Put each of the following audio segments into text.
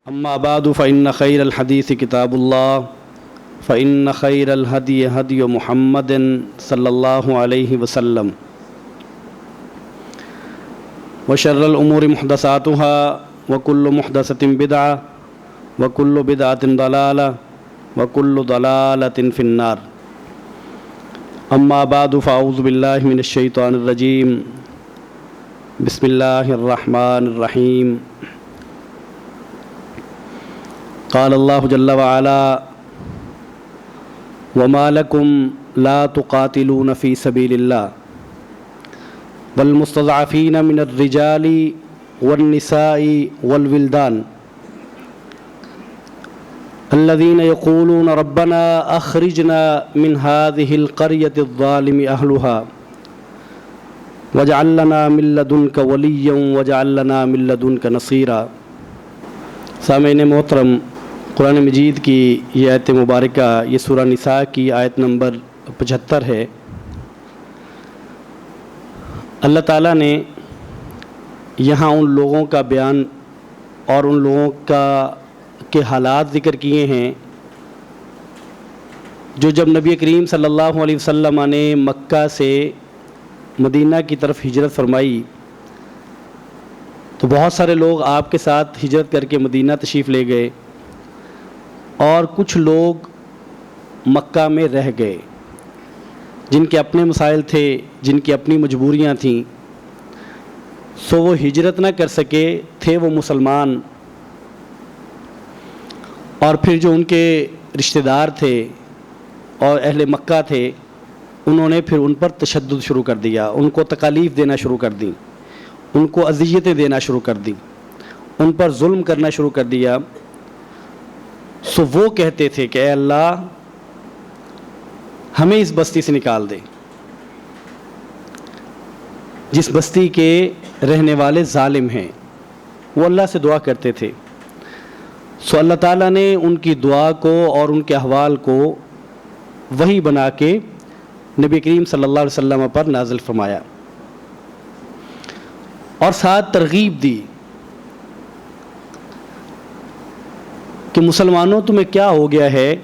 أما بعد فإن خير الحديث كتاب الله فإن خير الهدي هدي محمد صلى الله عليه وسلم وشر الأمور محدثاتها وكل محدثة بدعة وكل بدعة ضلالة وكل ضلالة في النار. أما بعد فأعوذ بالله من الشيطان الرجيم. بسم الله الرحمن الرحيم. قال الله جل وعلا وما لكم لا تقاتلون في سبيل الله والمستضعفين من الرجال والنساء والولدان الذين يقولون ربنا أخرجنا من هذه القرية الظالم أهلها واجعل لنا من لدنك وليا واجعل لنا من لدنك نصيرا. سامعین محترم، قرآن مجید کی یہ آیت مبارکہ یہ سورہ نساء کی آیت نمبر 75 ہے. اللہ تعالیٰ نے یہاں ان لوگوں کا بیان اور ان لوگوں کے حالات ذکر کیے ہیں جو جب نبی کریم صلی اللہ علیہ وسلم نے مکہ سے مدینہ کی طرف ہجرت فرمائی تو بہت سارے لوگ آپ کے ساتھ ہجرت کر کے مدینہ تشریف لے گئے اور کچھ لوگ مکہ میں رہ گئے جن کے اپنے مسائل تھے، جن کی اپنی مجبوریاں تھیں، سو وہ ہجرت نہ کر سکے تھے وہ مسلمان. اور پھر جو ان کے رشتہ دار تھے اور اہل مکہ تھے انہوں نے پھر ان پر تشدد شروع کر دیا، ان کو تکالیف دینا شروع کر دیں، ان کو اذیتیں دینا شروع کر دیں، ان پر ظلم کرنا شروع کر دیا. سو وہ کہتے تھے کہ اے اللہ ہمیں اس بستی سے نکال دے جس بستی کے رہنے والے ظالم ہیں. وہ اللہ سے دعا کرتے تھے. سو اللہ تعالیٰ نے ان کی دعا کو اور ان کے احوال کو وحی بنا کے نبی کریم صلی اللہ علیہ وسلم پر نازل فرمایا اور ساتھ ترغیب دی کہ مسلمانوں تمہیں کیا ہو گیا ہے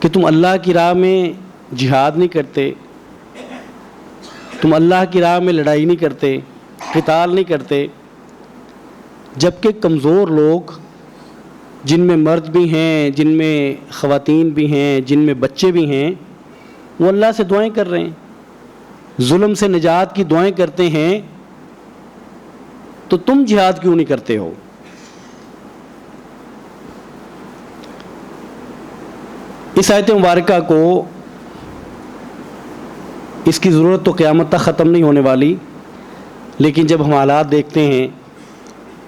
کہ تم اللہ کی راہ میں جہاد نہیں کرتے، تم اللہ کی راہ میں لڑائی نہیں کرتے، قتال نہیں کرتے، جبکہ کمزور لوگ جن میں مرد بھی ہیں، جن میں خواتین بھی ہیں، جن میں بچے بھی ہیں، وہ اللہ سے دعائیں کر رہے ہیں، ظلم سے نجات کی دعائیں کرتے ہیں، تو تم جہاد کیوں نہیں کرتے ہو؟ اس آیت مبارکہ کو اس کی ضرورت تو قیامت تک ختم نہیں ہونے والی، لیکن جب ہم حالات دیکھتے ہیں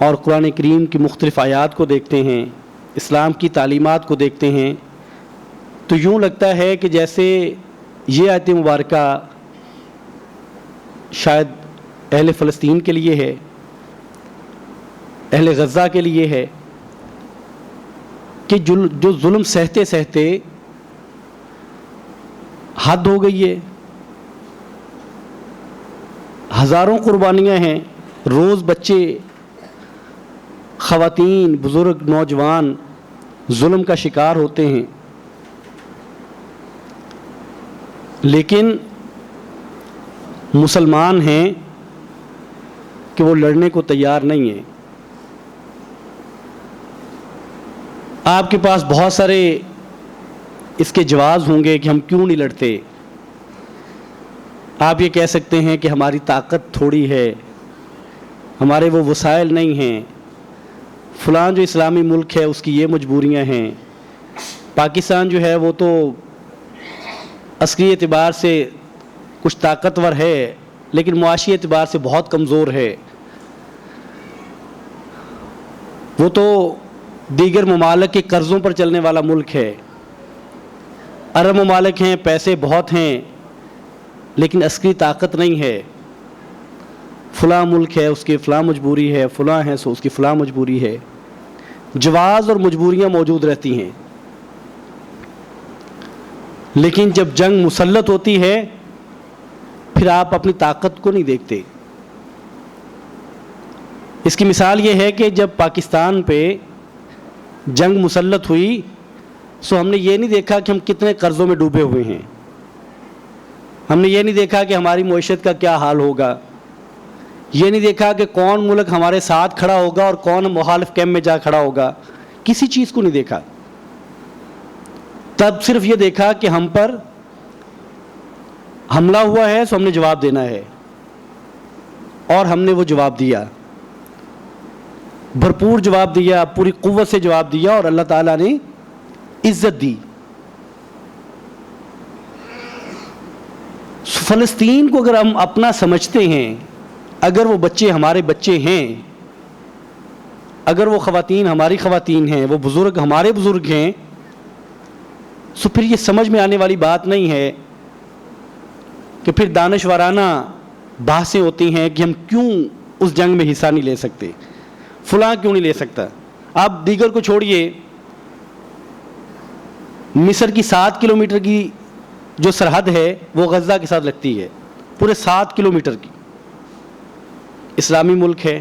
اور قرآن کریم کی مختلف آیات کو دیکھتے ہیں، اسلام کی تعلیمات کو دیکھتے ہیں، تو یوں لگتا ہے کہ جیسے یہ آیت مبارکہ شاید اہل فلسطین کے لیے ہے، اہل غزہ کے لیے ہے کہ جو ظلم سہتے سہتے حد ہو گئی ہے، ہزاروں قربانیاں ہیں، روز بچے، خواتین، بزرگ، نوجوان ظلم کا شکار ہوتے ہیں، لیکن مسلمان ہیں کہ وہ لڑنے کو تیار نہیں ہیں. آپ کے پاس بہت سارے اس کے جواز ہوں گے کہ ہم کیوں نہیں لڑتے. آپ یہ کہہ سکتے ہیں کہ ہماری طاقت تھوڑی ہے، ہمارے وہ وسائل نہیں ہیں، فلاں جو اسلامی ملک ہے اس کی یہ مجبوریاں ہیں، پاکستان جو ہے وہ تو عسکری اعتبار سے کچھ طاقتور ہے لیکن معاشی اعتبار سے بہت کمزور ہے، وہ تو دیگر ممالک کے قرضوں پر چلنے والا ملک ہے، عرب ممالک ہیں، پیسے بہت ہیں لیکن عسکری طاقت نہیں ہے، فلاں ملک ہے اس کی فلاں مجبوری ہے، فلاں ہے سو اس کی فلاں مجبوری ہے. جواز اور مجبوریاں موجود رہتی ہیں، لیکن جب جنگ مسلط ہوتی ہے پھر آپ اپنی طاقت کو نہیں دیکھتے. اس کی مثال یہ ہے کہ جب پاکستان پہ جنگ مسلط ہوئی سو ہم نے یہ نہیں دیکھا کہ ہم کتنے قرضوں میں ڈوبے ہوئے ہیں، ہم نے یہ نہیں دیکھا کہ ہماری معیشت کا کیا حال ہوگا، یہ نہیں دیکھا کہ کون ملک ہمارے ساتھ کھڑا ہوگا اور کون مخالف کیمپ میں جا کھڑا ہوگا، کسی چیز کو نہیں دیکھا۔ تب صرف یہ دیکھا کہ ہم پر حملہ ہوا ہے سو ہم نے جواب دینا ہے، اور ہم نے وہ جواب دیا، بھرپور جواب دیا، پوری قوت سے جواب دیا، اور اللہ تعالیٰ نے عزت دی۔ فلسطین کو اگر ہم اپنا سمجھتے ہیں، اگر وہ بچے ہمارے بچے ہیں، اگر وہ خواتین ہماری خواتین ہیں، وہ بزرگ ہمارے بزرگ ہیں، تو پھر یہ سمجھ میں آنے والی بات نہیں ہے کہ پھر دانشورانہ بحثیں ہوتی ہیں کہ ہم کیوں اس جنگ میں حصہ نہیں لے سکتے، فلاں کیوں نہیں لے سکتا۔ آپ دیگر کو چھوڑیے، مصر کی 7 کلومیٹر کی جو سرحد ہے وہ غزہ کے ساتھ لگتی ہے، پورے 7 کلومیٹر کی، اسلامی ملک ہے،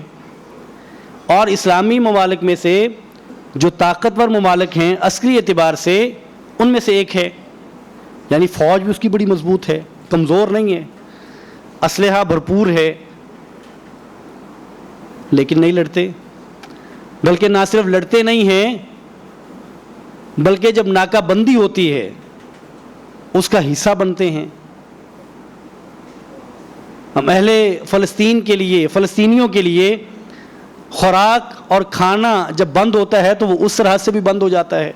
اور اسلامی ممالک میں سے جو طاقتور ممالک ہیں عسکری اعتبار سے ان میں سے ایک ہے، یعنی فوج بھی اس کی بڑی مضبوط ہے، کمزور نہیں ہے، اسلحہ بھرپور ہے، لیکن نہیں لڑتے، بلکہ نہ صرف لڑتے نہیں ہیں بلکہ جب ناکہ بندی ہوتی ہے اس کا حصہ بنتے ہیں۔ ہم اہل فلسطین کے لیے، فلسطینیوں کے لیے خوراک اور کھانا جب بند ہوتا ہے تو وہ اس طرح سے بھی بند ہو جاتا ہے۔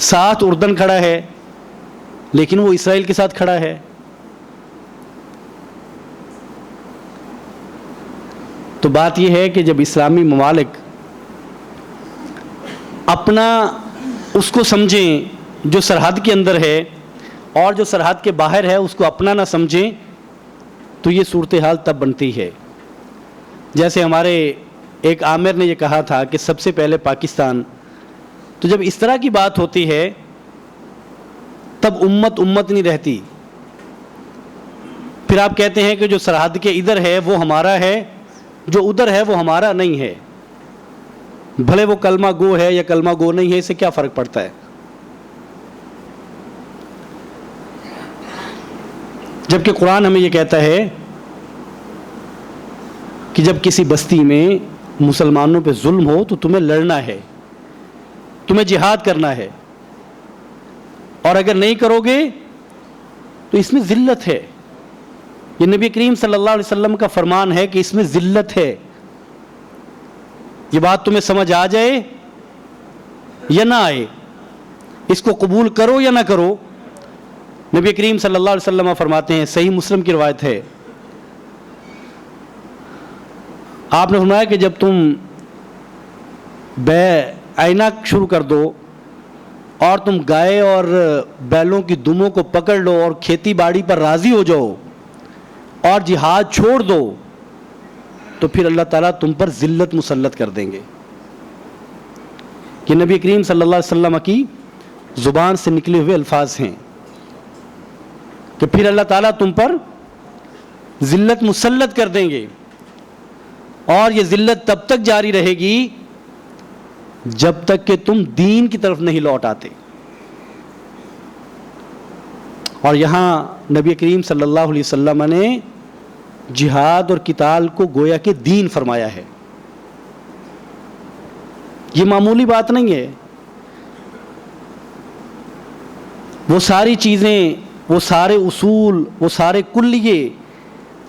ساتھ اردن کھڑا ہے لیکن وہ اسرائیل کے ساتھ کھڑا ہے۔ تو بات یہ ہے کہ جب اسلامی ممالک اپنا اس کو سمجھیں جو سرحد کے اندر ہے اور جو سرحد کے باہر ہے اس کو اپنا نہ سمجھیں تو یہ صورتحال تب بنتی ہے۔ جیسے ہمارے ایک عامر نے یہ کہا تھا کہ سب سے پہلے پاکستان، تو جب اس طرح کی بات ہوتی ہے تب امت نہیں رہتی۔ پھر آپ کہتے ہیں کہ جو سرحد کے ادھر ہے وہ ہمارا ہے، جو ادھر ہے وہ ہمارا نہیں ہے، بھلے وہ کلمہ گو ہے یا کلمہ گو نہیں ہے، اس سے کیا فرق پڑتا ہے؟ جبکہ قرآن ہمیں یہ کہتا ہے کہ جب کسی بستی میں مسلمانوں پہ ظلم ہو تو تمہیں لڑنا ہے، تمہیں جہاد کرنا ہے، اور اگر نہیں کرو گے تو اس میں ذلت ہے۔ یہ نبی کریم صلی اللہ علیہ وسلم کا فرمان ہے کہ اس میں ذلت ہے۔ یہ بات تمہیں سمجھ آ جائے یا نہ آئے، اس کو قبول کرو یا نہ کرو، نبی کریم صلی اللہ علیہ وسلم فرماتے ہیں، صحیح مسلم کی روایت ہے، آپ نے فرمایا کہ جب تم بے آئینہ شروع کر دو اور تم گائے اور بیلوں کی دموں کو پکڑ لو اور کھیتی باڑی پر راضی ہو جاؤ اور جہاد چھوڑ دو تو پھر اللہ تعالیٰ تم پر ذلت مسلط کر دیں گے۔ کہ نبی کریم صلی اللہ علیہ وسلم کی زبان سے نکلے ہوئے الفاظ ہیں کہ پھر اللہ تعالیٰ تم پر ذلت مسلط کر دیں گے، اور یہ ذلت تب تک جاری رہے گی جب تک کہ تم دین کی طرف نہیں لوٹ آتے۔ اور یہاں نبی کریم صلی اللہ علیہ وسلم نے جہاد اور قتال کو گویا کہ دین فرمایا ہے۔ یہ معمولی بات نہیں ہے۔ وہ ساری چیزیں، وہ سارے اصول، وہ سارے کلیے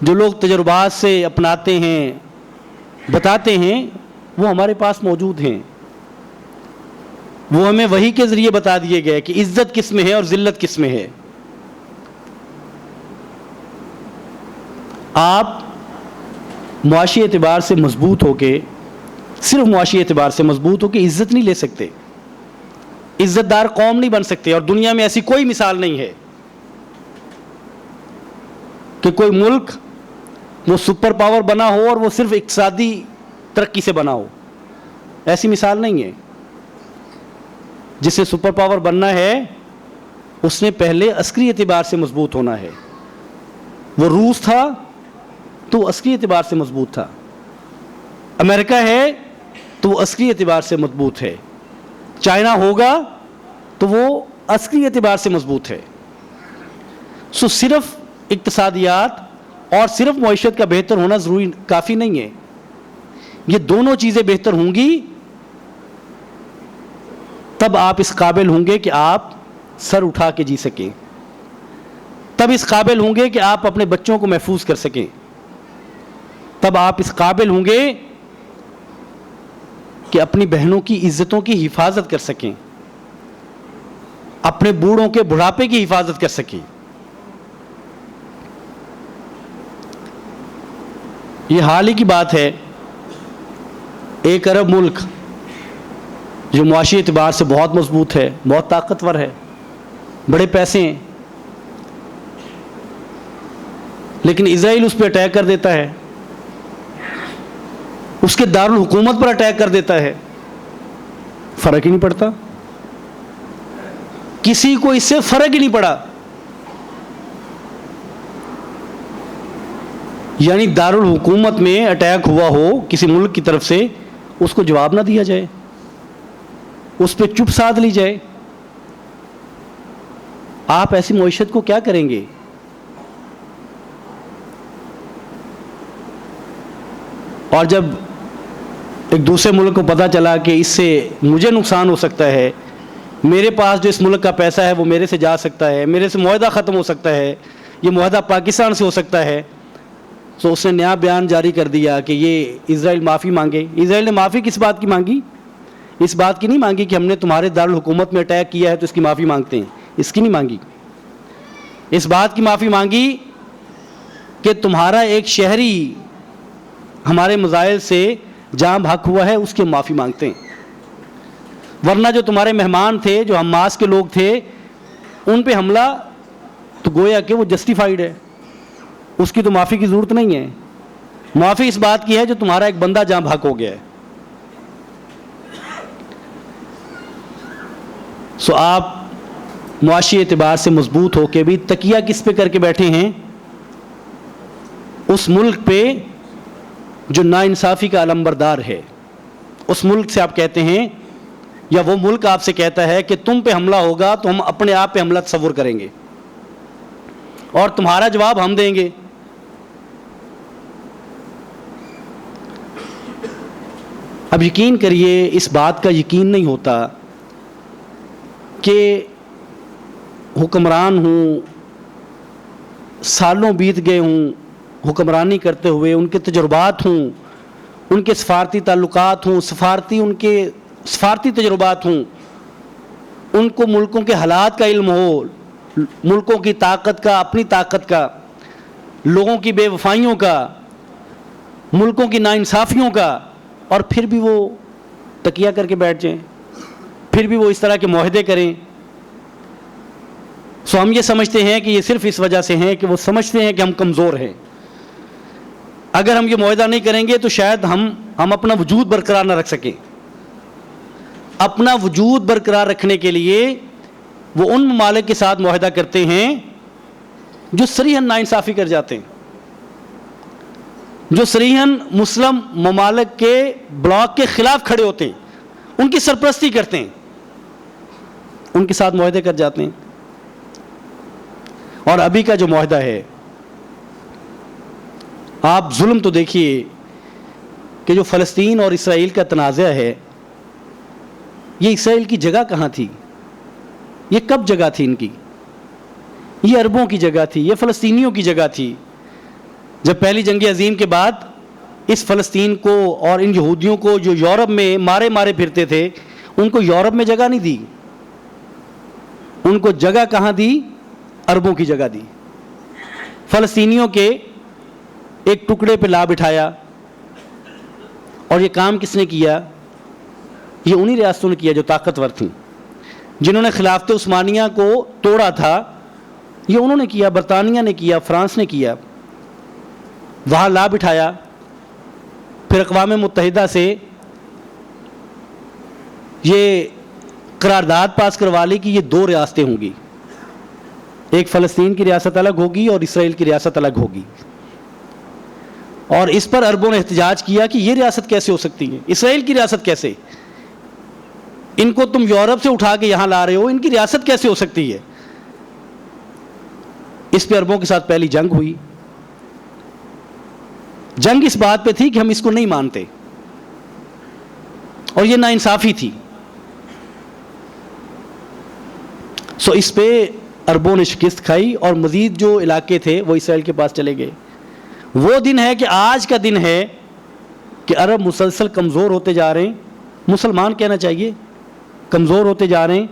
جو لوگ تجربات سے اپناتے ہیں، بتاتے ہیں، وہ ہمارے پاس موجود ہیں۔ وہ ہمیں وحی کے ذریعے بتا دیے گئے کہ عزت کس میں ہے اور ذلت کس میں ہے۔ آپ معاشی اعتبار سے مضبوط ہو کے، صرف معاشی اعتبار سے مضبوط ہو کے عزت نہیں لے سکتے، عزت دار قوم نہیں بن سکتے، اور دنیا میں ایسی کوئی مثال نہیں ہے کہ کوئی ملک وہ سپر پاور بنا ہو اور وہ صرف اقتصادی ترقی سے بنا ہو۔ ایسی مثال نہیں ہے۔ جسے سپر پاور بننا ہے اس نے پہلے عسکری اعتبار سے مضبوط ہونا ہے۔ وہ روس تھا تو وہ عسکری اعتبار سے مضبوط تھا، امریکہ ہے تو وہ عسکری اعتبار سے مضبوط ہے، چائنا ہوگا تو وہ عسکری اعتبار سے مضبوط ہے۔ سو صرف اقتصادیات اور صرف معیشت کا بہتر ہونا ضروری کافی نہیں ہے، یہ دونوں چیزیں بہتر ہوں گی تب آپ اس قابل ہوں گے کہ آپ سر اٹھا کے جی سکیں، تب اس قابل ہوں گے کہ آپ اپنے بچوں کو محفوظ کر سکیں، تب آپ اس قابل ہوں گے کہ اپنی بہنوں کی عزتوں کی حفاظت کر سکیں، اپنے بوڑھوں کے بڑھاپے کی حفاظت کر سکیں۔ یہ حال ہی کی بات ہے، ایک عرب ملک جو معاشی اعتبار سے بہت مضبوط ہے، بہت طاقتور ہے، بڑے پیسے ہیں، لیکن اسرائیل اس پہ اٹیک کر دیتا ہے، اس کے دارالحکومت پر اٹیک کر دیتا ہے، فرق ہی نہیں پڑتا، کسی کو اس سے فرق ہی نہیں پڑا۔ یعنی دارالحکومت میں اٹیک ہوا ہو کسی ملک کی طرف سے، اس کو جواب نہ دیا جائے، اس پہ چپ سادھ لی جائے، آپ ایسی معیشت کو کیا کریں گے؟ اور جب ایک دوسرے ملک کو پتہ چلا کہ اس سے مجھے نقصان ہو سکتا ہے، میرے پاس جو اس ملک کا پیسہ ہے وہ میرے سے جا سکتا ہے، میرے سے معاہدہ ختم ہو سکتا ہے، یہ معاہدہ پاکستان سے ہو سکتا ہے، تو اس نے نیا بیان جاری کر دیا کہ یہ اسرائیل معافی مانگے۔ اسرائیل نے معافی کس بات کی مانگی؟ اس بات کی نہیں مانگی کہ ہم نے تمہارے دارالحکومت میں اٹیک کیا ہے تو اس کی معافی مانگتے ہیں، اس کی نہیں مانگی، اس بات کی معافی مانگی کہ تمہارا ایک شہری ہمارے مظاہر سے جاں بحق ہوا ہے، اس کی معافی مانگتے ہیں، ورنہ جو تمہارے مہمان تھے، جو حماس کے لوگ تھے، ان پہ حملہ تو گویا کہ وہ جسٹیفائیڈ ہے، اس کی تو معافی کی ضرورت نہیں ہے، معافی اس بات کی ہے جو تمہارا ایک بندہ جاں بحق ہو گیا ہے۔ سو آپ معاشی اعتبار سے مضبوط ہو کے بھی تکیہ کس پہ کر کے بیٹھے ہیں؟ اس ملک پہ جو ناانصافی کا علمبردار ہے، اس ملک سے آپ کہتے ہیں، یا وہ ملک آپ سے کہتا ہے کہ تم پہ حملہ ہوگا تو ہم اپنے آپ پہ حملہ تصور کریں گے اور تمہارا جواب ہم دیں گے۔ اب یقین کریے، اس بات کا یقین نہیں ہوتا کہ حکمران ہوں، سالوں بیت گئے ہوں حکمرانی کرتے ہوئے، ان کے تجربات ہوں، ان کے سفارتی تعلقات ہوں، ان کے سفارتی تجربات ہوں، ان کو ملکوں کے حالات کا علم ہو، ملکوں کی طاقت کا، اپنی طاقت کا، لوگوں کی بے وفائیوں کا، ملکوں کی ناانصافیوں کا، اور پھر بھی وہ تکیہ کر کے بیٹھ جائیں، پھر بھی وہ اس طرح کے معاہدے کریں۔ سو ہم یہ سمجھتے ہیں کہ یہ صرف اس وجہ سے ہیں کہ وہ سمجھتے ہیں کہ ہم کمزور ہیں، اگر ہم یہ معاہدہ نہیں کریں گے تو شاید ہم اپنا وجود برقرار نہ رکھ سکیں۔ اپنا وجود برقرار رکھنے کے لیے وہ ان ممالک کے ساتھ معاہدہ کرتے ہیں جو صریحاً ناانصافی کر جاتے ہیں، جو صریحاً مسلم ممالک کے بلاک کے خلاف کھڑے ہوتے ہیں، ان کی سرپرستی کرتے ہیں، ان کے ساتھ معاہدے کر جاتے ہیں۔ اور ابھی کا جو معاہدہ ہے، آپ ظلم تو دیکھیے کہ جو فلسطین اور اسرائیل کا تنازع ہے، یہ اسرائیل کی جگہ کہاں تھی؟ یہ کب جگہ تھی ان کی؟ یہ عربوں کی جگہ تھی، یہ فلسطینیوں کی جگہ تھی۔ جب پہلی جنگ عظیم کے بعد اس فلسطین کو اور ان یہودیوں کو جو یورپ میں مارے پھرتے تھے، ان کو یورپ میں جگہ نہیں دی، ان کو جگہ کہاں دی؟ عربوں کی جگہ دی۔ فلسطینیوں کے ایک ٹکڑے پہ لا بٹھایا، اور یہ کام کس نے کیا؟ یہ انہی ریاستوں نے کیا جو طاقتور تھیں، جنہوں نے خلافت عثمانیہ کو توڑا تھا، یہ انہوں نے کیا، برطانیہ نے کیا، فرانس نے کیا، وہاں لا بٹھایا۔ پھر اقوام متحدہ سے یہ قرارداد پاس کروا لی کہ یہ دو ریاستیں ہوں گی، ایک فلسطین کی ریاست الگ ہوگی اور اسرائیل کی ریاست الگ ہوگی۔ اور اس پر عربوں نے احتجاج کیا کہ یہ ریاست کیسے ہو سکتی ہے، اسرائیل کی ریاست کیسے، ان کو تم یورپ سے اٹھا کے یہاں لا رہے ہو، ان کی ریاست کیسے ہو سکتی ہے۔ اس پہ عربوں کے ساتھ پہلی جنگ ہوئی۔ جنگ اس بات پہ تھی کہ ہم اس کو نہیں مانتے، اور یہ ناانصافی تھی۔ اس پہ عربوں نے شکست کھائی، اور مزید جو علاقے تھے وہ اسرائیل کے پاس چلے گئے۔ وہ دن ہے کہ آج کا دن ہے کہ عرب مسلسل کمزور ہوتے جا رہے ہیں، مسلمان کہنا چاہیے، کمزور ہوتے جا رہے ہیں،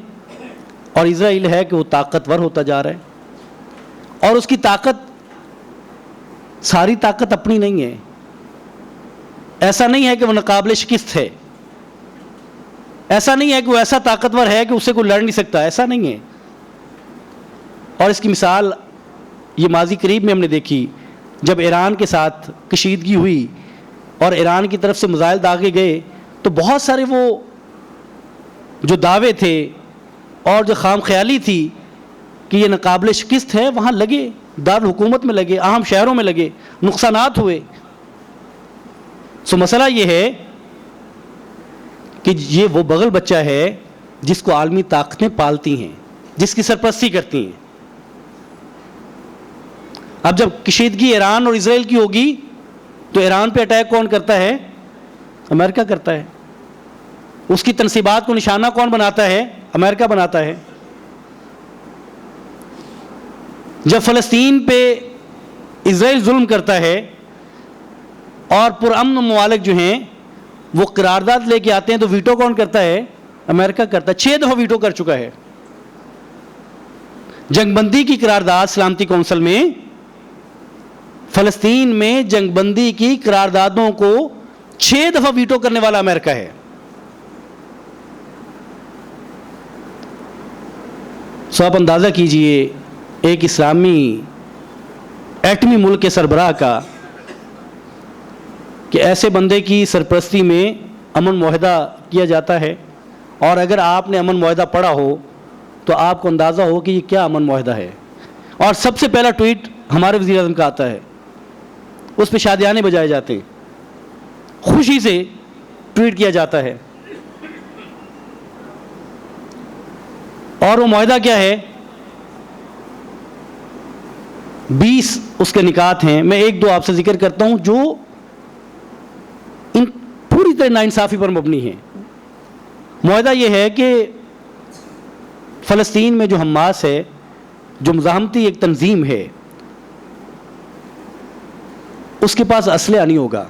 اور اسرائیل ہے کہ وہ طاقتور ہوتا جا رہا ہے، اور اس کی طاقت ساری طاقت اپنی نہیں ہے۔ ایسا نہیں ہے کہ وہ ناقابل شکست ہے، ایسا نہیں ہے کہ وہ ایسا طاقتور ہے کہ اس سے کوئی لڑ نہیں سکتا، ایسا نہیں ہے۔ اور اس کی مثال یہ ماضی قریب میں ہم نے دیکھی، جب ایران کے ساتھ کشیدگی ہوئی اور ایران کی طرف سے میزائل داغے گئے، تو بہت سارے وہ جو دعوے تھے اور جو خام خیالی تھی کہ یہ ناقابل شکست ہے، وہاں لگے، دارالحکومت میں لگے، اہم شہروں میں لگے، نقصانات ہوئے۔ مسئلہ یہ ہے کہ یہ وہ بغل بچہ ہے جس کو عالمی طاقتیں پالتی ہیں، جس کی سرپرستی کرتی ہیں۔ اب جب کشیدگی ایران اور اسرائیل کی ہوگی تو ایران پہ اٹیک کون کرتا ہے؟ امریکہ کرتا ہے۔ اس کی تنصیبات کو نشانہ کون بناتا ہے؟ امریکہ بناتا ہے۔ جب فلسطین پہ اسرائیل ظلم کرتا ہے اور پرامن ممالک جو ہیں وہ قرارداد لے کے آتے ہیں تو ویٹو کون کرتا ہے؟ امریکہ کرتا ہے۔ 6 دفعہ ویٹو کر چکا ہے۔ جنگ بندی کی قرارداد سلامتی کونسل میں، فلسطین میں جنگ بندی کی قراردادوں کو 6 دفعہ ویٹو کرنے والا امریکہ ہے۔ آپ اندازہ کیجئے ایک اسلامی ایٹمی ملک کے سربراہ کا کہ ایسے بندے کی سرپرستی میں امن معاہدہ کیا جاتا ہے، اور اگر آپ نے امن معاہدہ پڑھا ہو تو آپ کو اندازہ ہو کہ یہ کیا امن معاہدہ ہے۔ اور سب سے پہلا ٹویٹ ہمارے وزیر اعظم کا آتا ہے، اس پہ شادیانے بجائے جاتے ہیں، خوشی سے ٹویٹ کیا جاتا ہے۔ اور وہ معاہدہ کیا ہے؟ 20 اس کے نکات ہیں، میں 1-2 آپ سے ذکر کرتا ہوں جو ان پوری طرح ناانصافی پر مبنی ہے۔ معاہدہ یہ ہے کہ فلسطین میں جو حماس ہے، جو مزاحمتی ایک تنظیم ہے، اس کے پاس اسلحہ نہیں ہوگا،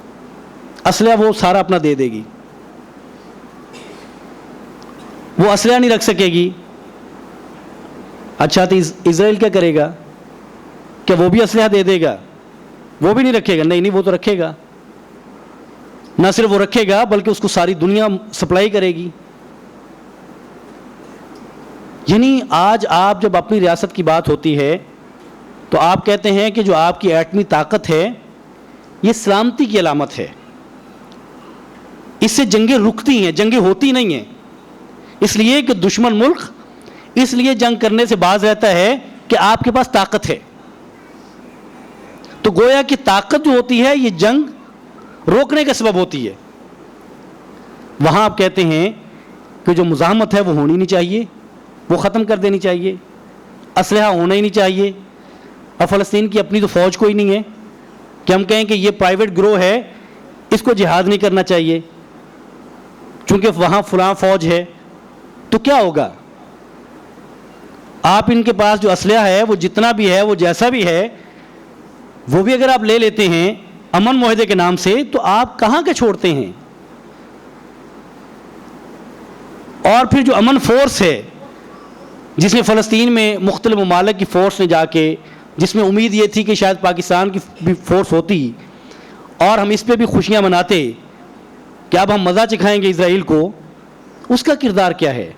اسلحہ وہ سارا اپنا دے دے گی، وہ اسلحہ نہیں رکھ سکے گی۔ اچھا تو اسرائیل کیا کرے گا؟ کہ وہ بھی اسلحہ دے دے گا؟ وہ بھی نہیں رکھے گا؟ نہیں، وہ تو رکھے گا۔ نہ صرف وہ رکھے گا بلکہ اس کو ساری دنیا سپلائی کرے گی۔ یعنی آج آپ جب اپنی ریاست کی بات ہوتی ہے تو آپ کہتے ہیں کہ جو آپ کی ایٹمی طاقت ہے یہ سلامتی کی علامت ہے، اس سے جنگیں رکتی ہیں، جنگیں ہوتی نہیں ہیں، اس لیے کہ دشمن ملک اس لیے جنگ کرنے سے باز رہتا ہے کہ آپ کے پاس طاقت ہے۔ تو گویا کہ طاقت جو ہوتی ہے یہ جنگ روکنے کا سبب ہوتی ہے۔ وہاں آپ کہتے ہیں کہ جو مزاحمت ہے وہ ہونی نہیں چاہیے، وہ ختم کر دینی چاہیے، اسلحہ ہونا ہی نہیں چاہیے۔ اور فلسطین کی اپنی تو فوج کوئی نہیں ہے کہ ہم کہیں کہ یہ پرائیویٹ گروہ ہے، اس کو جہاد نہیں کرنا چاہیے چونکہ وہاں فلاں فوج ہے۔ تو کیا ہوگا؟ آپ ان کے پاس جو اسلحہ ہے وہ جتنا بھی ہے، وہ جیسا بھی ہے، وہ بھی اگر آپ لے لیتے ہیں امن معاہدے کے نام سے تو آپ کہاں کے چھوڑتے ہیں؟ اور پھر جو امن فورس ہے جس میں فلسطین میں مختلف ممالک کی فورس نے جا کے، جس میں امید یہ تھی کہ شاید پاکستان کی بھی فورس ہوتی اور ہم اس پہ بھی خوشیاں مناتے کہ اب ہم مزہ چکھائیں گے اسرائیل کو، اس کا کردار کیا ہے؟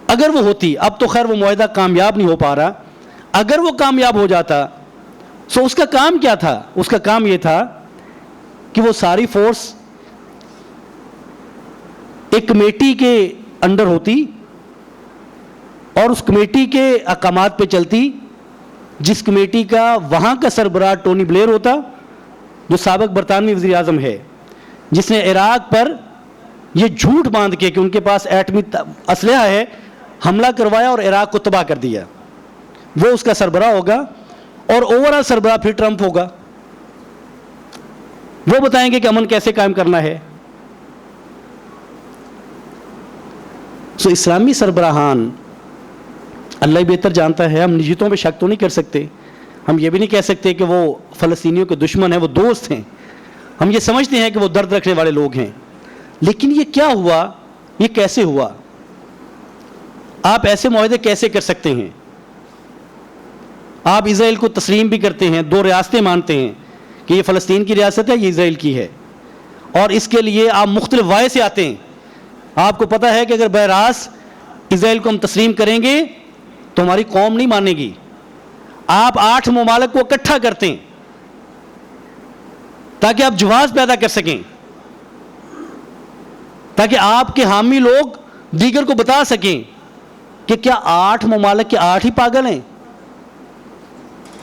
اگر وہ ہوتی، اب تو خیر وہ معاہدہ کامیاب نہیں ہو پا رہا، اگر وہ کامیاب ہو جاتا تو اس کا کام کیا تھا؟ اس کا کام یہ تھا کہ وہ ساری فورس ایک کمیٹی کے انڈر ہوتی اور اس کمیٹی کے احکامات پہ چلتی، جس کمیٹی کا وہاں کا سربراہ ٹونی بلیئر ہوتا جو سابق برطانوی وزیر اعظم ہے، جس نے عراق پر یہ جھوٹ باندھ کے کہ ان کے پاس ایٹمی اسلحہ ہے حملہ کروایا اور عراق کو تباہ کر دیا، وہ اس کا سربراہ ہوگا، اور اوورآل سربراہ پھر ٹرمپ ہوگا. وہ بتائیں گے کہ امن کیسے قائم کرنا ہے. سو اسلامی سربراہان اللہ ہی بہتر جانتا ہے. ہم نجیتوں پہ شک تو نہیں کر سکتے، ہم یہ بھی نہیں کہہ سکتے کہ وہ فلسطینیوں کے دشمن ہیں، وہ دوست ہیں. ہم یہ سمجھتے ہیں کہ وہ درد رکھنے والے لوگ ہیں. لیکن یہ کیا ہوا، یہ کیسے ہوا؟ آپ ایسے معاہدے کیسے کر سکتے ہیں؟ آپ اسرائیل کو تسلیم بھی کرتے ہیں، 2 ریاستیں مانتے ہیں کہ یہ فلسطین کی ریاست ہے، یہ اسرائیل کی ہے، اور اس کے لیے آپ مختلف وائے سے آتے ہیں. آپ کو پتہ ہے کہ اگر بہراس اسرائیل کو ہم تسلیم کریں گے تو ہماری قوم نہیں مانے گی. آپ 8 ممالک کو اکٹھا کرتے ہیں تاکہ آپ جواز پیدا کر سکیں، تاکہ آپ کے حامی لوگ دیگر کو بتا سکیں کہ کیا 8 ممالک کے 8 ہی پاگل ہیں،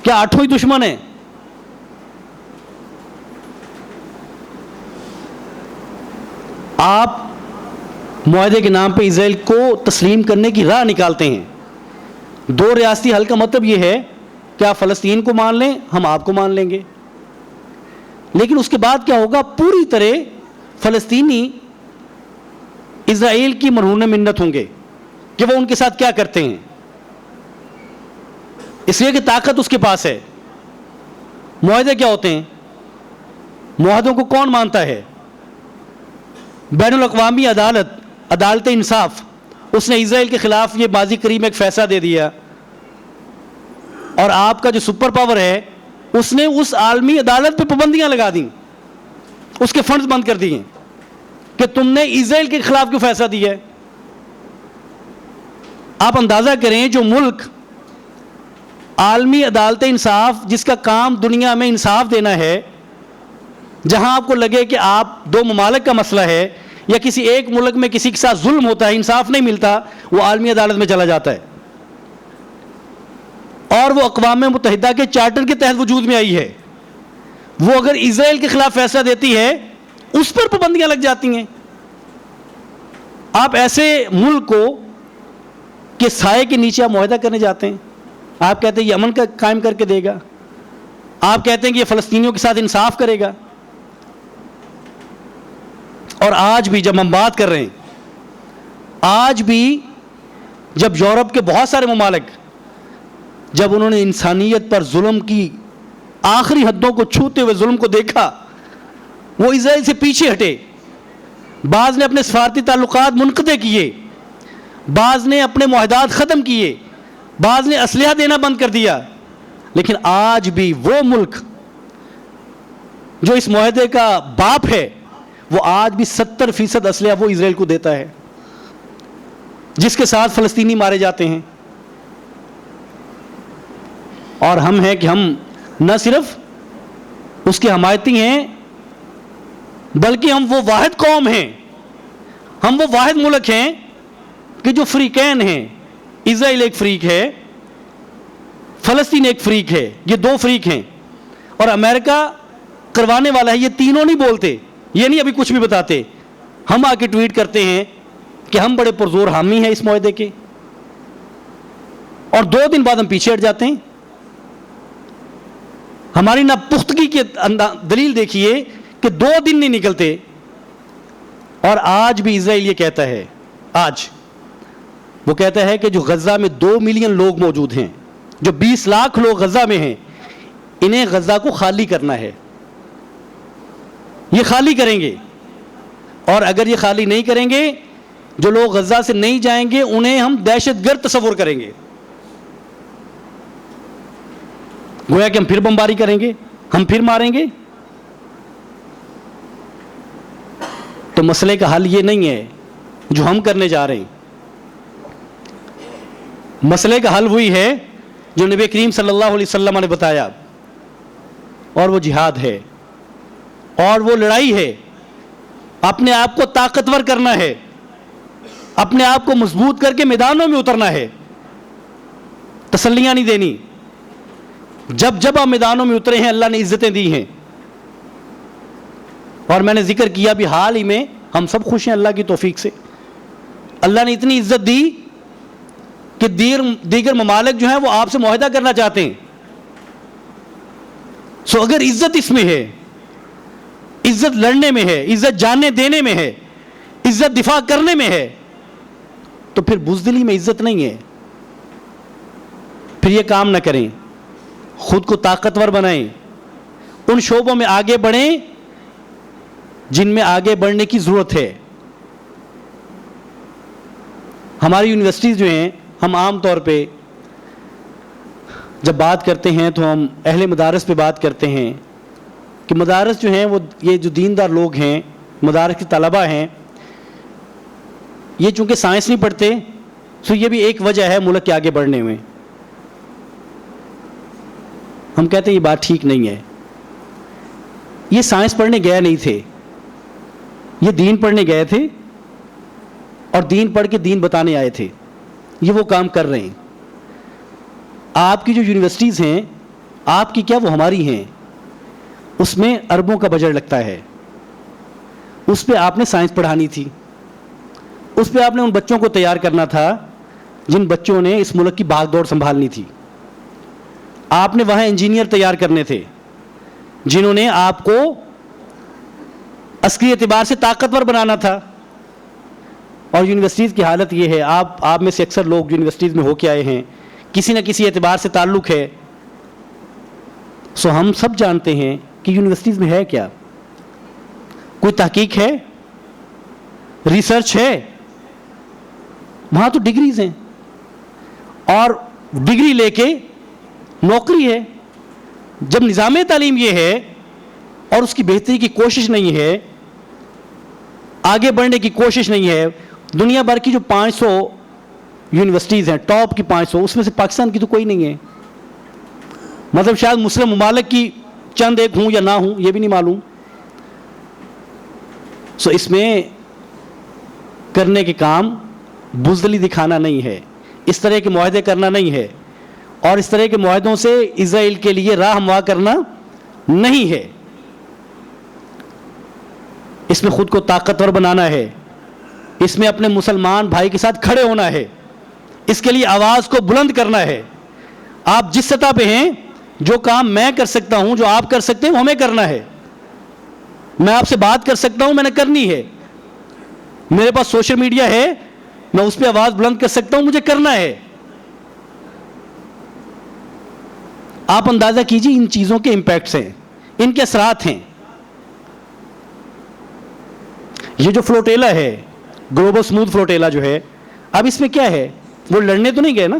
کیا 8 ہی دشمن ہیں. آپ معاہدے کے نام پہ اسرائیل کو تسلیم کرنے کی راہ نکالتے ہیں. 2 ریاستی حل کا مطلب یہ ہے کہ آپ فلسطین کو مان لیں، ہم آپ کو مان لیں گے. لیکن اس کے بعد کیا ہوگا؟ پوری طرح فلسطینی اسرائیل کی مرہون منت ہوں گے کہ وہ ان کے ساتھ کیا کرتے ہیں، اس لیے کہ طاقت اس کے پاس ہے. معاہدے کیا ہوتے ہیں؟ معاہدوں کو کون مانتا ہے؟ بین الاقوامی عدالت انصاف، اس نے اسرائیل کے خلاف یہ ماضی قریب میں ایک فیصلہ دے دیا، اور آپ کا جو سپر پاور ہے اس نے اس عالمی عدالت پہ پابندیاں لگا دیں، اس کے فنڈز بند کر دیے کہ تم نے اسرائیل کے خلاف کیوں فیصلہ دیا ہے. آپ اندازہ کریں، جو ملک عالمی عدالت انصاف جس کا کام دنیا میں انصاف دینا ہے، جہاں آپ کو لگے کہ آپ 2 ممالک کا مسئلہ ہے یا کسی ایک ملک میں کسی کے ساتھ ظلم ہوتا ہے، انصاف نہیں ملتا، وہ عالمی عدالت میں چلا جاتا ہے. اور وہ اقوام متحدہ کے چارٹر کے تحت وجود میں آئی ہے. وہ اگر اسرائیل کے خلاف فیصلہ دیتی ہے اس پر پابندیاں لگ جاتی ہیں. آپ ایسے ملک کو کہ سائے کے نیچے آپ معاہدہ کرنے جاتے ہیں، آپ کہتے ہیں یہ امن کا قائم کر کے دے گا، آپ کہتے ہیں کہ یہ فلسطینیوں کے ساتھ انصاف کرے گا. اور آج بھی جب ہم بات کر رہے ہیں، آج بھی جب یورپ کے بہت سارے ممالک جب انہوں نے انسانیت پر ظلم کی آخری حدوں کو چھوتے ہوئے ظلم کو دیکھا، وہ اسرائیل سے پیچھے ہٹے. بعض نے اپنے سفارتی تعلقات منقطع کیے، بعض نے اپنے معاہدات ختم کیے، بعض نے اسلحہ دینا بند کر دیا. لیکن آج بھی وہ ملک جو اس معاہدے کا باپ ہے، وہ آج بھی 70% اسلحہ وہ اسرائیل کو دیتا ہے، جس کے ساتھ فلسطینی مارے جاتے ہیں. اور ہم ہیں کہ ہم نہ صرف اس کے حمایتی ہیں، بلکہ ہم وہ واحد قوم ہیں، ہم وہ واحد ملک ہیں کہ جو فریقین ہیں. اسرائیل ایک فریق ہے، فلسطین ایک فریق ہے، یہ 2 فریق ہیں. اور امریکہ کروانے والا ہے. یہ تینوں نہیں بولتے، یہ نہیں ابھی کچھ بھی بتاتے. ہم آ کے ٹویٹ کرتے ہیں کہ ہم بڑے پرزور حامی ہیں اس معاہدے کے، اور 2 دن بعد ہم پیچھے ہٹ جاتے ہیں. ہماری ناپختگی کی دلیل دیکھیے کہ 2 دن نہیں نکلتے. اور آج بھی اسرائیل یہ کہتا ہے، آج وہ کہتا ہے کہ جو غزہ میں 2 ملین لوگ موجود ہیں، جو 20 لاکھ لوگ غزہ میں ہیں، انہیں غزہ کو خالی کرنا ہے. یہ خالی کریں گے، اور اگر یہ خالی نہیں کریں گے، جو لوگ غزہ سے نہیں جائیں گے انہیں ہم دہشت گرد تصور کریں گے. گویا کہ ہم پھر بمباری کریں گے، ہم پھر ماریں گے. تو مسئلے کا حل یہ نہیں ہے جو ہم کرنے جا رہے ہیں. مسئلے کا حل وہی ہے جو نبی کریم صلی اللہ علیہ وسلم نے بتایا، اور وہ جہاد ہے، اور وہ لڑائی ہے. اپنے آپ کو طاقتور کرنا ہے، اپنے آپ کو مضبوط کر کے میدانوں میں اترنا ہے، تسلیاں نہیں دینی. جب جب آپ میدانوں میں اترے ہیں اللہ نے عزتیں دی ہیں. اور میں نے ذکر کیا بھی حال ہی میں ہم سب خوش ہیں اللہ کی توفیق سے. اللہ نے اتنی عزت دی کہ دیگر ممالک جو ہیں وہ آپ سے معاہدہ کرنا چاہتے ہیں. سو اگر عزت اس میں ہے, عزت لڑنے میں ہے, عزت جاننے دینے میں ہے, عزت دفاع کرنے میں ہے, تو پھر بزدلی میں عزت نہیں ہے. پھر یہ کام نہ کریں, خود کو طاقتور بنائیں, ان شعبوں میں آگے بڑھیں جن میں آگے بڑھنے کی ضرورت ہے. ہماری یونیورسٹیز جو ہیں, ہم عام طور پہ جب بات کرتے ہیں تو ہم اہل مدارس پہ بات کرتے ہیں کہ مدارس جو ہیں وہ یہ جو دیندار لوگ ہیں, مدارس کے طلباء ہیں, یہ چونکہ سائنس نہیں پڑھتے تو یہ بھی ایک وجہ ہے ملک کے آگے بڑھنے میں. ہم کہتے ہیں یہ بات ٹھیک نہیں ہے. یہ سائنس پڑھنے گئے نہیں تھے, یہ دین پڑھنے گئے تھے اور دین پڑھ کے دین بتانے آئے تھے. یہ وہ کام کر رہے ہیں. آپ کی جو یونیورسٹیز ہیں, آپ کی کیا وہ ہماری ہیں, اس میں اربوں کا بجٹ لگتا ہے. اس پہ آپ نے سائنس پڑھانی تھی, اس پہ آپ نے ان بچوں کو تیار کرنا تھا جن بچوں نے اس ملک کی بھاگ دوڑ سنبھالنی تھی. آپ نے وہاں انجینئر تیار کرنے تھے جنہوں نے آپ کو عسکری اعتبار سے طاقتور بنانا تھا. اور یونیورسٹیز کی حالت یہ ہے, آپ میں سے اکثر لوگ یونیورسٹیز میں ہو کے آئے ہیں, کسی نہ کسی اعتبار سے تعلق ہے. سو ہم سب جانتے ہیں کہ یونیورسٹیز میں ہے کیا. کوئی تحقیق ہے, ریسرچ ہے, وہاں تو ڈگریز ہیں اور ڈگری لے کے نوکری ہے. جب نظام تعلیم یہ ہے اور اس کی بہتری کی کوشش نہیں ہے, آگے بڑھنے کی کوشش نہیں ہے, دنیا بھر کی جو 500 یونیورسٹیز ہیں, ٹاپ کی 500, اس میں سے پاکستان کی تو کوئی نہیں ہے. مطلب شاید مسلم ممالک کی چند ایک ہوں یا نہ ہوں, یہ بھی نہیں معلوم. سو اس میں کرنے کے کام بزدلی دکھانا نہیں ہے, اس طرح کے معاہدے کرنا نہیں ہے, اور اس طرح کے معاہدوں سے اسرائیل کے لیے راہ ہموار کرنا نہیں ہے. اس میں خود کو طاقتور بنانا ہے, اس میں اپنے مسلمان بھائی کے ساتھ کھڑے ہونا ہے, اس کے لیے آواز کو بلند کرنا ہے. آپ جس سطح پہ ہیں, جو کام میں کر سکتا ہوں, جو آپ کر سکتے ہیں, وہ ہمیں کرنا ہے. میں آپ سے بات کر سکتا ہوں, میں نے کرنی ہے. میرے پاس سوشل میڈیا ہے, میں اس پہ آواز بلند کر سکتا ہوں, مجھے کرنا ہے. آپ اندازہ کیجیے ان چیزوں کے امپیکٹس ہیں, ان کے اثرات ہیں. یہ جو فلوٹیلا ہے, گلوبل سموتھ فلوٹیلا جو ہے, اب اس میں کیا ہے, وہ لڑنے تو نہیں گئے نا,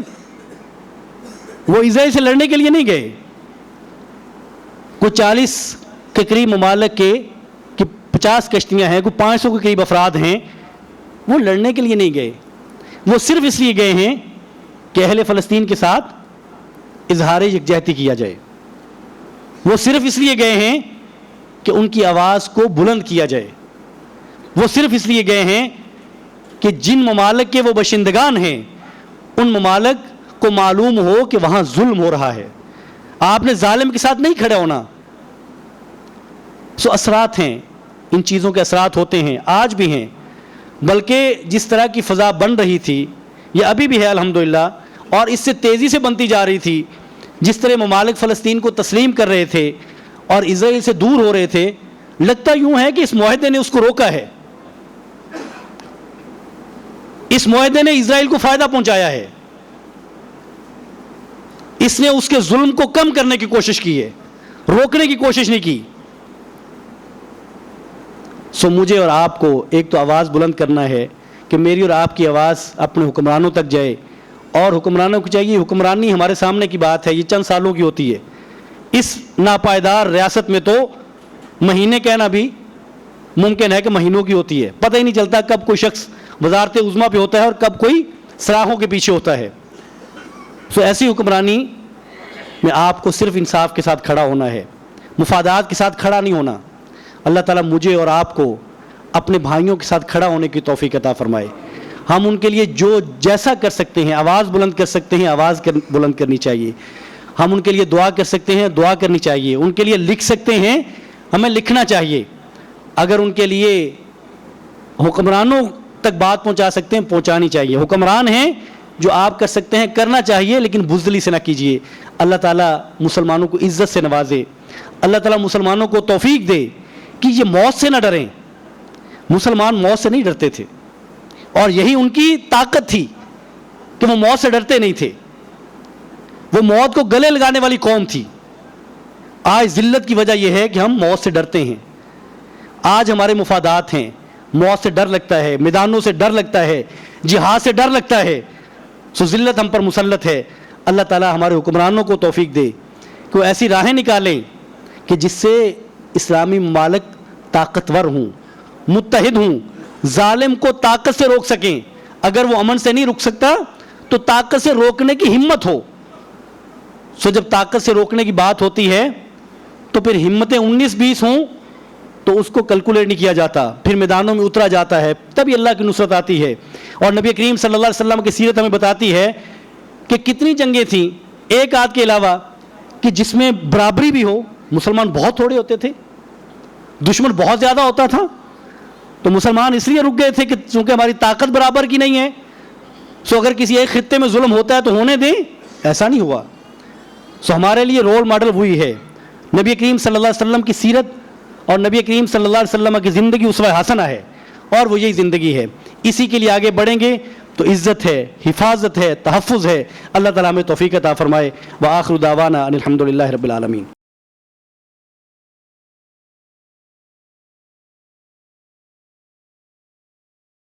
وہ اسرائیل سے لڑنے کے لیے نہیں گئے. کوئی 40 کے قریب ممالک کے 50 کشتیاں ہیں, کوئی 500 کے قریب افراد ہیں, وہ لڑنے کے لیے نہیں گئے. وہ صرف اس لیے گئے ہیں کہ اہل فلسطین کے ساتھ اظہار یکجہتی کیا جائے. وہ صرف اس لیے گئے ہیں کہ ان کی آواز کو بلند کیا جائے. وہ صرف اس لیے گئے ہیں کہ جن ممالک کے وہ باشندگان ہیں, ان ممالک کو معلوم ہو کہ وہاں ظلم ہو رہا ہے. آپ نے ظالم کے ساتھ نہیں کھڑے ہونا. سو اثرات ہیں, ان چیزوں کے اثرات ہوتے ہیں, آج بھی ہیں. بلکہ جس طرح کی فضا بن رہی تھی, یہ ابھی بھی ہے الحمدللہ, اور اس سے تیزی سے بنتی جا رہی تھی. جس طرح ممالک فلسطین کو تسلیم کر رہے تھے اور اسرائیل سے دور ہو رہے تھے, لگتا یوں ہے کہ اس معاہدے نے اس کو روکا ہے. اس معاہدے نے اسرائیل کو فائدہ پہنچایا ہے. اس نے اس کے ظلم کو کم کرنے کی کوشش کی ہے, روکنے کی کوشش نہیں کی. سو مجھے اور آپ کو ایک تو آواز بلند کرنا ہے کہ میری اور آپ کی آواز اپنے حکمرانوں تک جائے, اور حکمرانوں کو چاہیے, حکمرانی ہمارے سامنے کی بات ہے, یہ چند سالوں کی ہوتی ہے. اس ناپائیدار ریاست میں تو مہینے کہنا بھی ممکن ہے کہ مہینوں کی ہوتی ہے. پتہ ہی نہیں چلتا کب کوئی شخص وزارت عظمیٰ پہ ہوتا ہے اور کب کوئی سراہوں کے پیچھے ہوتا ہے. سو ایسی حکمرانی میں آپ کو صرف انصاف کے ساتھ کھڑا ہونا ہے, مفادات کے ساتھ کھڑا نہیں ہونا. اللہ تعالیٰ مجھے اور آپ کو اپنے بھائیوں کے ساتھ کھڑا ہونے کی توفیق عطا فرمائے. ہم ان کے لیے جو جیسا کر سکتے ہیں, آواز بلند کر سکتے ہیں, آواز بلند کرنی چاہیے. ہم ان کے لیے دعا کر سکتے ہیں, دعا کرنی چاہیے. ان کے لیے لکھ سکتے ہیں, ہمیں لکھنا چاہیے. اگر ان کے لیے حکمرانوں تک بات پہنچا سکتے ہیں پہنچانی چاہیے. حکمران ہیں جو آپ کر سکتے ہیں کرنا چاہیے, لیکن بزدلی سے نہ کیجیے. اللہ تعالیٰ مسلمانوں کو عزت سے نوازے. اللہ تعالیٰ مسلمانوں کو توفیق دے کہ یہ موت سے نہ ڈریں. مسلمان موت سے نہیں ڈرتے تھے, اور یہی ان کی طاقت تھی کہ وہ موت سے ڈرتے نہیں تھے. وہ موت کو گلے لگانے والی قوم تھی. آج ذلت کی وجہ یہ ہے کہ ہم موت سے ڈرتے ہیں. آج ہمارے مفادات ہیں, موت سے ڈر لگتا ہے, میدانوں سے ڈر لگتا ہے, جہاد سے ڈر لگتا ہے. سو ذلت ہم پر مسلط ہے. اللہ تعالیٰ ہمارے حکمرانوں کو توفیق دے کہ وہ ایسی راہیں نکالیں کہ جس سے اسلامی ممالک طاقتور ہوں, متحد ہوں, ظالم کو طاقت سے روک سکیں. اگر وہ امن سے نہیں رک سکتا تو طاقت سے روکنے کی ہمت ہو. سو جب طاقت سے روکنے کی بات ہوتی ہے تو پھر ہمتیں 19-20 ہوں تو اس کو کیلکولیٹ نہیں کیا جاتا, پھر میدانوں میں اترا جاتا ہے, تبھی اللہ کی نصرت آتی ہے. اور نبی کریم صلی اللہ علیہ وسلم کی سیرت ہمیں بتاتی ہے کہ کتنی جنگیں تھیں ایک آدھ کے علاوہ کہ جس میں برابری بھی ہو. مسلمان بہت تھوڑے ہوتے تھے, دشمن بہت زیادہ ہوتا تھا, تو مسلمان اس لیے رک گئے تھے کہ چونکہ ہماری طاقت برابر کی نہیں ہے. سو اگر کسی ایک خطے میں ظلم ہوتا ہے تو ہونے دیں, ایسا نہیں ہوا. سو ہمارے لیے رول ماڈل وہی ہے نبی کریم صلی اللہ علیہ وسلم کی سیرت, اور نبی کریم صلی اللہ علیہ وسلم کی زندگی اسوہ حسنہ ہے, اور وہ یہی زندگی ہے. اسی کے لیے آگے بڑھیں گے تو عزت ہے, حفاظت ہے, تحفظ ہے. اللہ تعالیٰ ہمیں توفیق عطا فرمائے. وآخر دعوانا ان الحمد للہ رب العالمین.